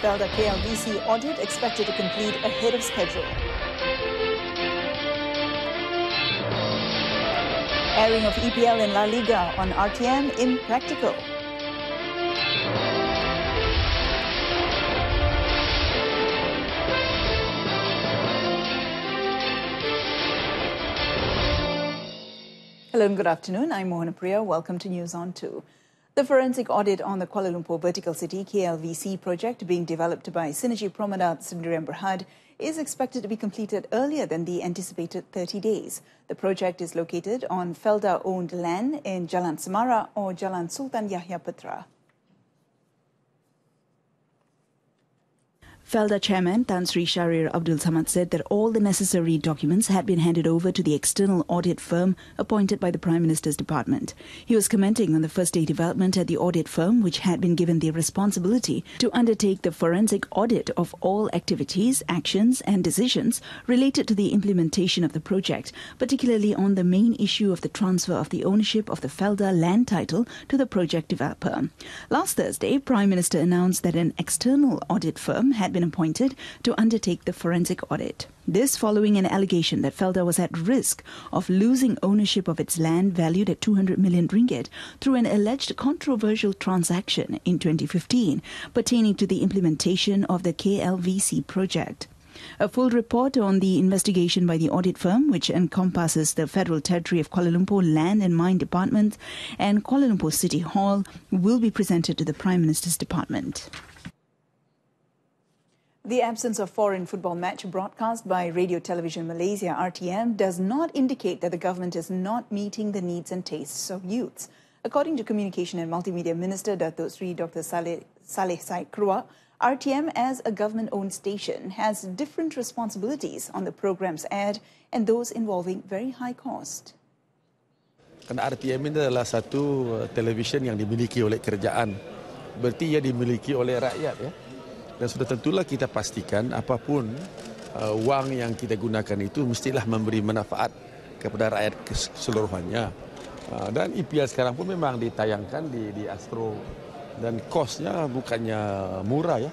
FELDA-KLVC audit expected to complete ahead of schedule. Airing of EPL and La Liga on RTM impractical. Hello and good afternoon. I'm MOHANAPRIYAA. Welcome to News on 2. The forensic audit on the Kuala Lumpur Vertical City KLVC project being developed by Synergy Promenade Sdn Bhd is expected to be completed earlier than the anticipated 30 days. The project is located on FELDA-owned land in Jalan Semara or Jalan Sultan Yahya Putra. FELDA Chairman Tan Sri Shahrir Abdul Samad said that all the necessary documents had been handed over to the external audit firm appointed by the Prime Minister's Department. He was commenting on the first-day development at the audit firm, which had been given the responsibility to undertake the forensic audit of all activities, actions and decisions related to the implementation of the project, particularly on the main issue of the transfer of the ownership of the FELDA land title to the project developer. Last Thursday, Prime Minister announced that an external audit firm had been appointed to undertake the forensic audit. This following an allegation that FELDA was at risk of losing ownership of its land valued at 200 million ringgit through an alleged controversial transaction in 2015 pertaining to the implementation of the KLVC project. A full report on the investigation by the audit firm, which encompasses the Federal Territory of Kuala Lumpur Land and Mine Department and Kuala Lumpur City Hall, will be presented to the Prime Minister's Department. The absence of foreign football match broadcast by Radio Television Malaysia RTM does not indicate that the government is not meeting the needs and tastes of youths. According to Communication and Multimedia Minister Datuk Sri Dr. Saleh Said Kruak, RTM as a government-owned station has different responsibilities on the programs aired and those involving very high cost. Kerana RTM ini adalah satu televisyen yang dimiliki oleh kerajaan, berarti ia dimiliki oleh rakyat, ya. Dan sudah tentulah kita pastikan apapun wang yang kita gunakan itu mestilah memberi manfaat kepada rakyat keseluruhannya. Dan EPL sekarang pun memang ditayangkan di Astro dan kosnya bukannya murah, ya.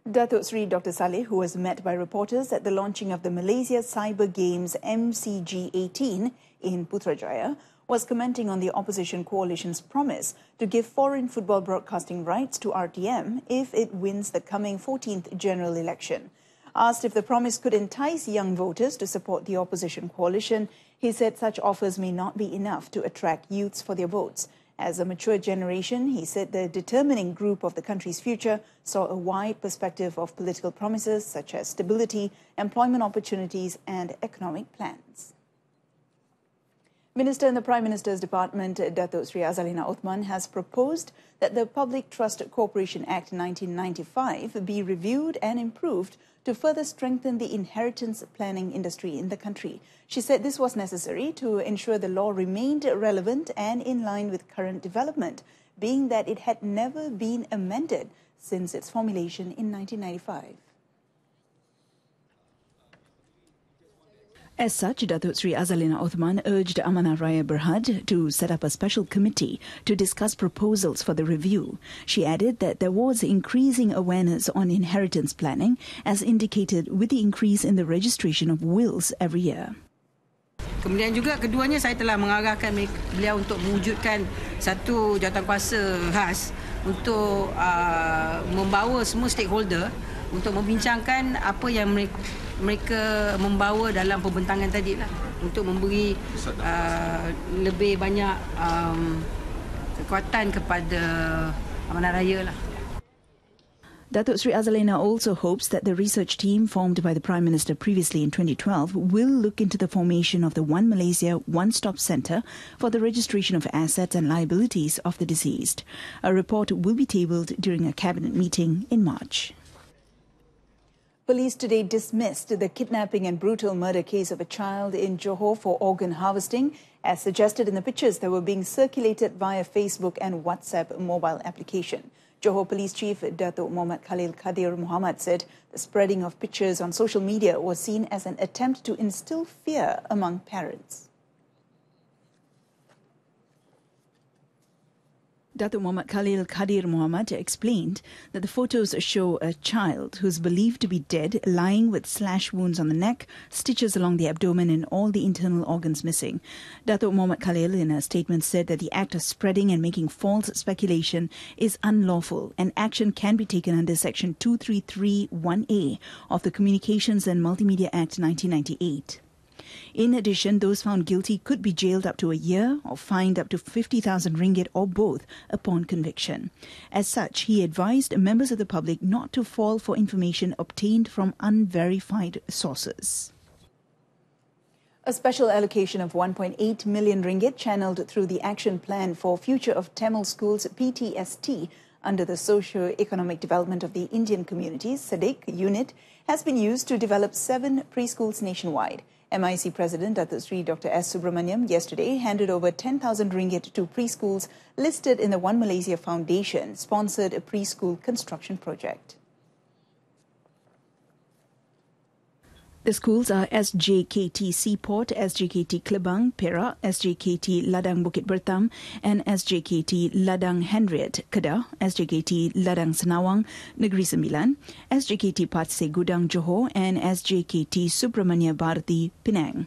Datuk Sri Dr. Saleh, who was met by reporters at the launching of the Malaysia Cyber Games MCG 18 in Putrajaya, was commenting on the opposition coalition's promise to give foreign football broadcasting rights to RTM if it wins the coming 14th general election. Asked if the promise could entice young voters to support the opposition coalition, he said such offers may not be enough to attract youths for their votes. As a mature generation, he said the determining group of the country's future saw a wide perspective of political promises such as stability, employment opportunities and economic plans. Minister in the Prime Minister's Department, Datuk Sri Azalina Othman, has proposed that the Public Trust Corporation Act 1995 be reviewed and improved to further strengthen the inheritance planning industry in the country. She said this was necessary to ensure the law remained relevant and in line with current development, being that it had never been amended since its formulation in 1995. As such, Datuk Sri Azalina Othman urged MOHANAPRIYAA Berhad to set up a special committee to discuss proposals for the review. She added that there was increasing awareness on inheritance planning, as indicated with the increase in the registration of wills every year. Kemudian juga keduanya saya telah mengarahkan beliau untuk mewujudkan satu jawatankuasa khas untuk membawa semua stakeholder untuk membincangkan apa yang mereka membawa dalam pembentangan tadi lah, untuk memberi lebih banyak kekuatan kepada amanah raya lah. Datuk Sri Azalina also hopes that the research team formed by the Prime Minister previously in 2012 will look into the formation of the One Malaysia One-Stop Centre for the registration of assets and liabilities of the deceased. A report will be tabled during a cabinet meeting in March. Police today dismissed the kidnapping and brutal murder case of a child in Johor for organ harvesting, as suggested in the pictures that were being circulated via Facebook and WhatsApp mobile application. Johor Police Chief Datuk Muhammad Khalil Kadir Muhammad said the spreading of pictures on social media was seen as an attempt to instill fear among parents. Datuk Muhammad Khalil Khadir Muhammad explained that the photos show a child who's believed to be dead lying with slash wounds on the neck, stitches along the abdomen and all the internal organs missing. Datuk Muhammad Khalil in a statement said that the act of spreading and making false speculation is unlawful and action can be taken under Section 2331A of the Communications and Multimedia Act 1998. In addition, those found guilty could be jailed up to a year or fined up to 50,000 ringgit or both upon conviction. As such, he advised members of the public not to fall for information obtained from unverified sources. A special allocation of 1.8 million ringgit channelled through the Action Plan for Future of Tamil Schools PTST under the Socio-Economic Development of the Indian Communities SEDIC unit has been used to develop 7 preschools nationwide. MIC President Dr. S. Subramaniam yesterday handed over 10,000 ringgit to preschools listed in the One Malaysia Foundation sponsored a preschool construction project. The schools are SJKT Seaport, SJKT Klebang, Perak, SJKT Ladang Bukit Bertam and SJKT Ladang Henriette, Kedah, SJKT Ladang Senawang, Negeri Sembilan, SJKT Patsy Gudang, Johor and SJKT Subramania Bharati, Penang.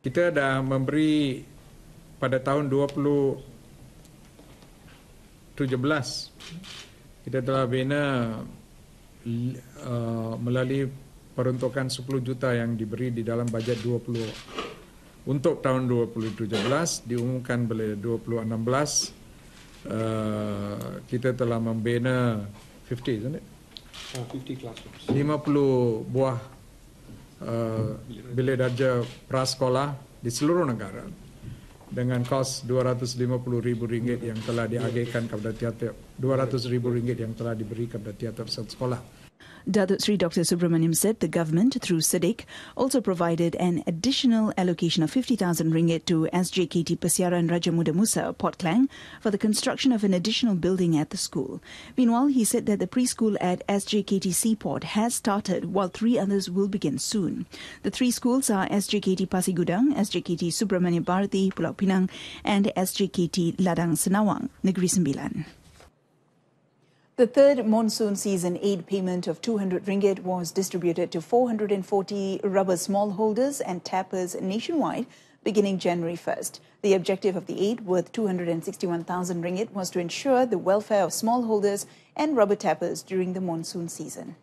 Kita dah memberi pada tahun 2017, kita telah bina melalui peruntukan 10 juta yang diberi di dalam bajet 20 untuk tahun 2017 diumumkan bila 2016 kita telah membina 50 isn't it? 50 classrooms. 50 buah bilik darjah prasekolah di seluruh negara dengan kos RM250,000 yang telah diagihkan kepada tiap-tiap RM200,000 yang telah diberi kepada tiap-tiap sekolah. Datuk Sri Dr. Subramaniam said the government, through SEDIC, also provided an additional allocation of 50,000 ringgit to SJKT Persiaran Raja Muda Musa, Port Klang, for the construction of an additional building at the school. Meanwhile, he said that the preschool at SJKT Seaport has started, while 3 others will begin soon. The 3 schools are SJKT Pasir Gudang, SJKT Subramania Bharati, Pulau Pinang, and SJKT Ladang Senawang, Negeri Sembilan. The third Monsoon Season Aid payment of 200 ringgit was distributed to 440 rubber smallholders and tappers nationwide beginning January 1st. The objective of the aid, worth 261,000 ringgit, was to ensure the welfare of smallholders and rubber tappers during the monsoon season.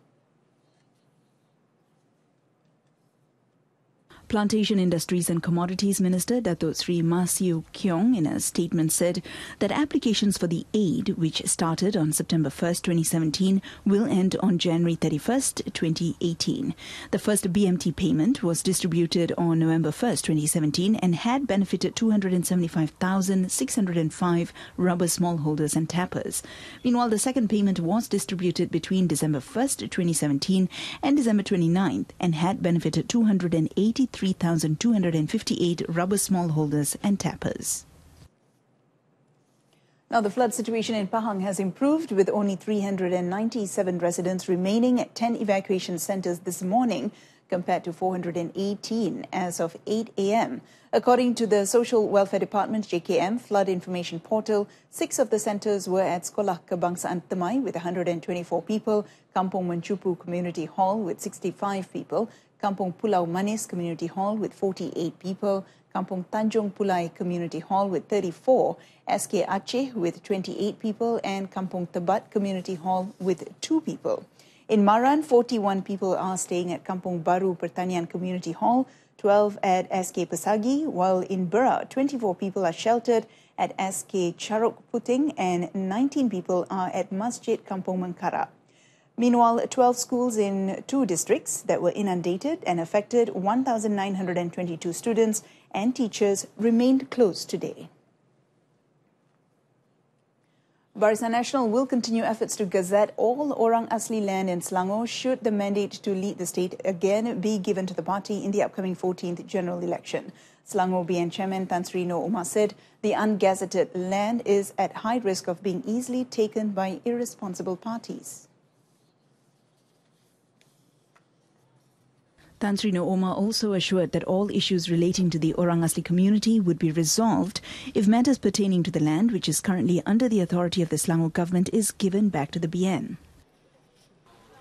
Plantation Industries and Commodities Minister Datuk Sri Masiu Kiong in a statement said that applications for the aid, which started on September 1st, 2017, will end on January 31st, 2018. The first BMT payment was distributed on November 1st, 2017 and had benefited 275,605 rubber smallholders and tappers. Meanwhile, the second payment was distributed between December 1st, 2017 and December 29th and had benefited 283,258 rubber smallholders and tappers. Now, the flood situation in Pahang has improved, with only 397 residents remaining at 10 evacuation centres this morning, compared to 418 as of 8 a.m. According to the Social Welfare Department JKM Flood Information Portal, 6 of the centres were at Sekolah Kebangsaan Temai with 124 people, Kampung Mencupu Community Hall with 65 people, Kampung Pulau Manis Community Hall with 48 people, Kampung Tanjung Pulai Community Hall with 34, SK Aceh with 28 people, and Kampung Tebat Community Hall with 2 people. In Maran, 41 people are staying at Kampung Baru Pertanian Community Hall, 12 at SK Pesagi, while in Berak, 24 people are sheltered at SK Charuk Puting and 19 people are at Masjid Kampung Mengkara. Meanwhile, 12 schools in 2 districts that were inundated and affected 1,922 students and teachers remained closed today. Barisan Nasional will continue efforts to gazette all Orang Asli land in Selangor should the mandate to lead the state again be given to the party in the upcoming 14th general election. Selangor BN Chairman Tan Sri Noor Umar said the ungazetted land is at high risk of being easily taken by irresponsible parties. Tan Sri Noor also assured that all issues relating to the Orang Asli community would be resolved if matters pertaining to the land, which is currently under the authority of the Selangor government, is given back to the BN.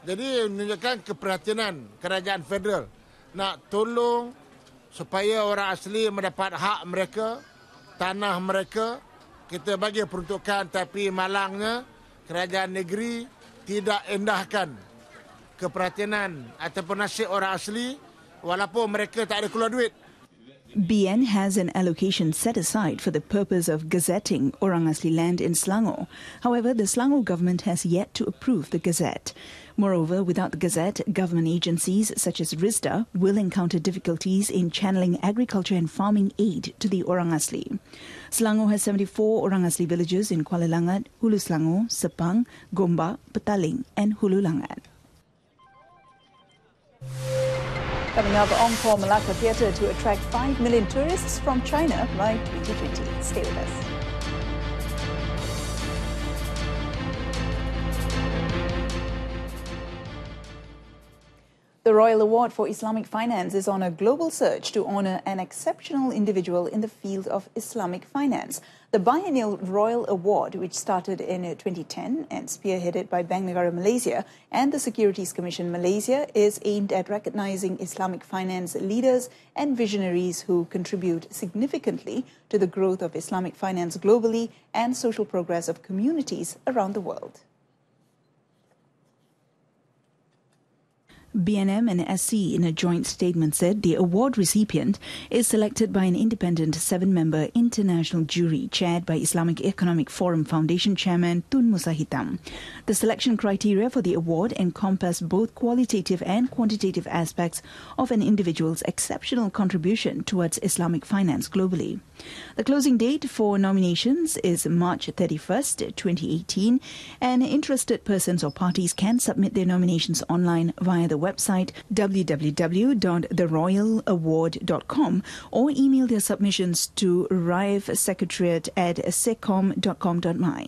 Jadi menunjukkan keperhatian kerajaan federal nak tolong supaya orang asli mendapat hak mereka, tanah mereka. Kita bagi peruntukan, tapi malangnya kerajaan negeri tidak endahkan keperhatian ataupun nasib orang asli walaupun mereka tak ada keluar duit. BN has an allocation set aside for the purpose of gazetting Orang Asli land in Selangor. However, the Selangor government has yet to approve the gazette. Moreover, without the gazette, government agencies such as RISDA will encounter difficulties in channeling agriculture and farming aid to the Orang Asli. Selangor has 74 Orang Asli villages in Kuala Langat, Hulu Selangor, Sepang, Gombak, Petaling and Hulu Langat. Coming up, Encore Malacca Theatre to attract 5 million tourists from China by 2020. Stay with us. The Royal Award for Islamic Finance is on a global search to honour an exceptional individual in the field of Islamic finance. The biennial Royal Award, which started in 2010 and spearheaded by Bank Negara Malaysia and the Securities Commission Malaysia, is aimed at recognising Islamic finance leaders and visionaries who contribute significantly to the growth of Islamic finance globally and social progress of communities around the world. BNM and SC in a joint statement said the award recipient is selected by an independent 7-member international jury chaired by Islamic Economic Forum Foundation Chairman Tun Musa Hitam. The selection criteria for the award encompass both qualitative and quantitative aspects of an individual's exceptional contribution towards Islamic finance globally. The closing date for nominations is March 31st, 2018, and interested persons or parties can submit their nominations online via the website www.theroyalaward.com or email their submissions to rivesecretariat@secom.com.my.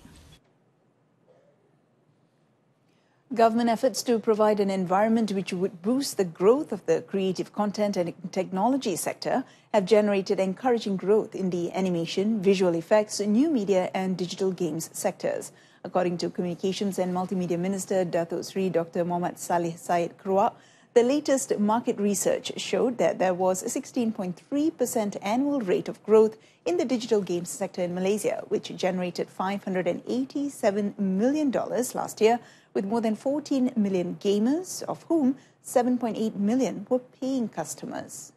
Government efforts to provide an environment which would boost the growth of the creative content and technology sector have generated encouraging growth in the animation, visual effects, new media and digital games sectors. According to Communications and Multimedia Minister Datuk Seri Dr. Mohammad Saleh Said Keruak, the latest market research showed that there was a 16.3% annual rate of growth in the digital games sector in Malaysia, which generated $587 million last year, with more than 14 million gamers, of whom 7.8 million were paying customers.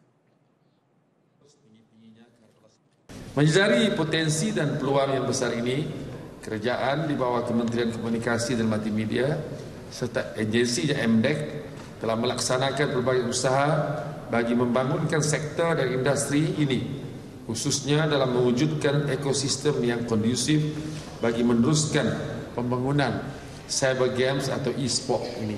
Menyadari potensi dan peluang yang besar ini, kerajaan di bawah Kementerian Komunikasi dan Multimedia serta agensi MDEC telah melaksanakan berbagai usaha bagi membangunkan sektor dan industri ini, khususnya dalam mewujudkan ekosistem yang kondusif bagi meneruskan pembangunan cyber games atau e-sport ini.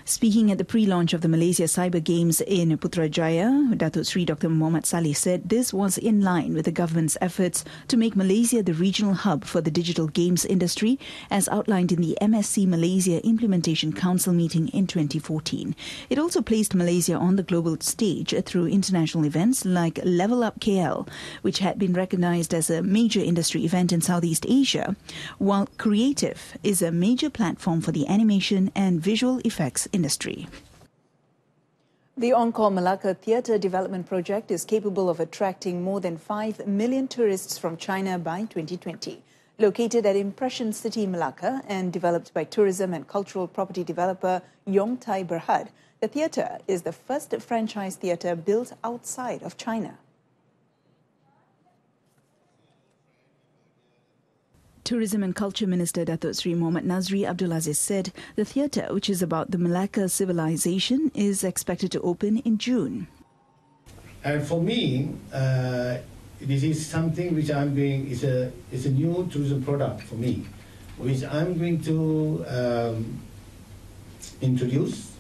Speaking at the pre-launch of the Malaysia Cyber Games in Putrajaya, Datuk Seri Dr. Mohammad Saleh said this was in line with the government's efforts to make Malaysia the regional hub for the digital games industry, as outlined in the MSC Malaysia Implementation Council meeting in 2014. It also placed Malaysia on the global stage through international events like Level Up KL, which had been recognized as a major industry event in Southeast Asia, while Creative is a major platform for the animation and visual effects industry. The Encore Malacca Theatre development project is capable of attracting more than 5 million tourists from China by 2020. Located at Impression City, Malacca, and developed by tourism and cultural property developer Yong Tai Berhad, the theatre is the first franchise theatre built outside of China. Tourism and Culture Minister Datuk Seri Muhammad Nazri Abdul Aziz said the theatre, which is about the Malacca civilization, is expected to open in June. And for me, this is something which I'm doing, is a new tourism product for me, which I'm going to introduce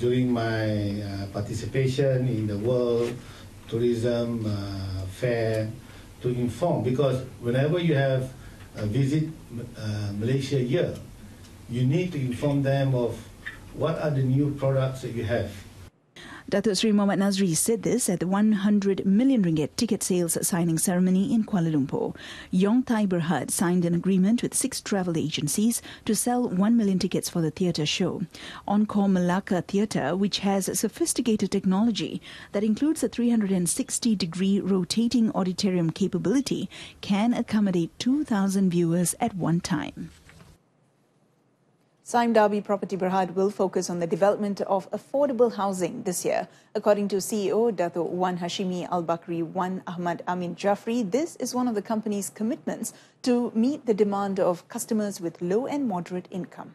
during my participation in the World Tourism Fair, to inform, because whenever you have visit Malaysia here, you need to inform them of what are the new products that you have. Datuk Sri Muhammad Nazri said this at the 100 million ringgit ticket sales signing ceremony in Kuala Lumpur. Yong Thai Berhad signed an agreement with 6 travel agencies to sell 1 million tickets for the theatre show. Encore Malacca Theatre, which has sophisticated technology that includes a 360-degree rotating auditorium capability, can accommodate 2,000 viewers at one time. Sime Darby Property Berhad will focus on the development of affordable housing this year. According to CEO Datuk Wan Hashimi Al-Bakri Wan Ahmad Amin Jafri, this is one of the company's commitments to meet the demand of customers with low and moderate income.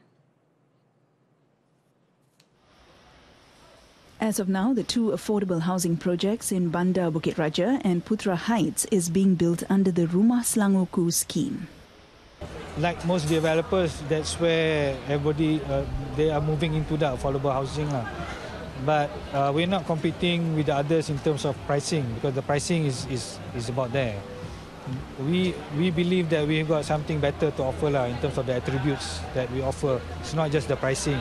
As of now, the 2 affordable housing projects in Bandar Bukit Raja and Putra Heights is being built under the Rumah Selangorku scheme. Like most developers, that's where everybody they are moving into the affordable housing. But we're not competing with the others in terms of pricing, because the pricing is about there. We believe that we've got something better to offer in terms of the attributes that we offer. It's not just the pricing.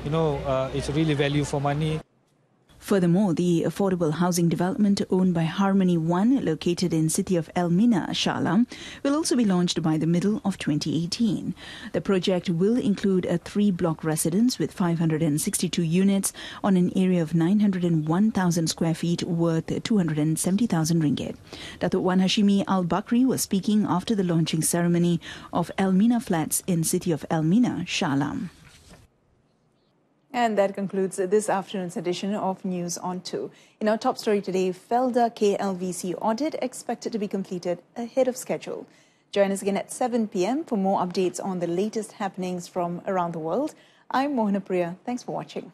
It's really value for money. Furthermore, the affordable housing development owned by Harmony One, located in city of Elmina, Shah Alam, will also be launched by the middle of 2018. The project will include a 3-block residence with 562 units on an area of 901,000 square feet worth 270,000 ringgit. Datuk Wan Hashimi Al-Bakri was speaking after the launching ceremony of Elmina Flats in city of Elmina, Shah Alam. And that concludes this afternoon's edition of News on 2. In our top story today, FELDA-KLVC audit expected to be completed ahead of schedule. Join us again at 7 p.m. for more updates on the latest happenings from around the world. I'm MOHANAPRIYAA. Thanks for watching.